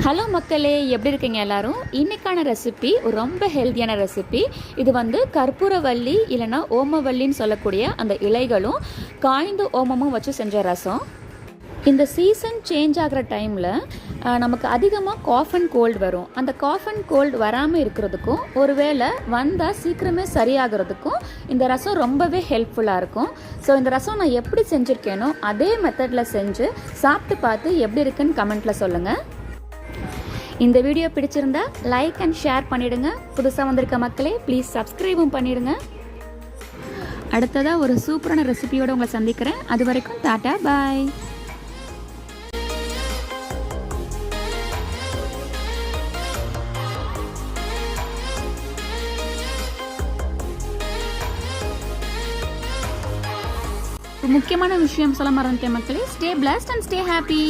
Hello மக்களே, எப்படி இருக்கீங்க எல்லாரும்? இன்றைக்கான ரெசிபி ரொம்ப ஹெல்த்தியான ரெசிபி. இது கற்பூரவள்ளி இல்லைன்னா ஓமவல்லின்னு சொல்லக்கூடிய அந்த இலைகளும் காய்ந்த ஓமமும் வச்சு செஞ்ச ரசம். இந்த சீசன் சேஞ்ச் ஆகிற டைமில் நமக்கு அதிகமாக காஃப் அண்ட் கோல்டு வரும். அந்த காஃப் அண்ட் கோல்டு வராமல் இருக்கிறதுக்கும் ஒருவேளை வந்தால் சீக்கிரமே சரியாகிறதுக்கும் இந்த ரசம் ரொம்பவே ஹெல்ப்ஃபுல்லாக இருக்கும். ஸோ இந்த ரசம் நான் எப்படி செஞ்சுருக்கேனோ அதே மெத்தடில் செஞ்சு சாப்பிட்டு பார்த்து எப்படி இருக்குன்னு கமெண்ட்டில் சொல்லுங்கள். இந்த வீடியோ பிடிச்சிருந்தா லைக் அண்ட் ஷேர் பண்ணிடுங்க. புதுசாக வந்திருக்க மக்களே ப்ளீஸ் சப்ஸ்கிரைபும் பண்ணிடுங்க. அடுத்ததாக ஒரு சூப்பரான ரெசிபியோடு உங்களை சந்திக்கிறேன். அது வரைக்கும் டாடா பாய். முக்கியமான விஷயம் சொல்ல மறந்துட்டேன் மக்களே. Stay blessed and stay happy.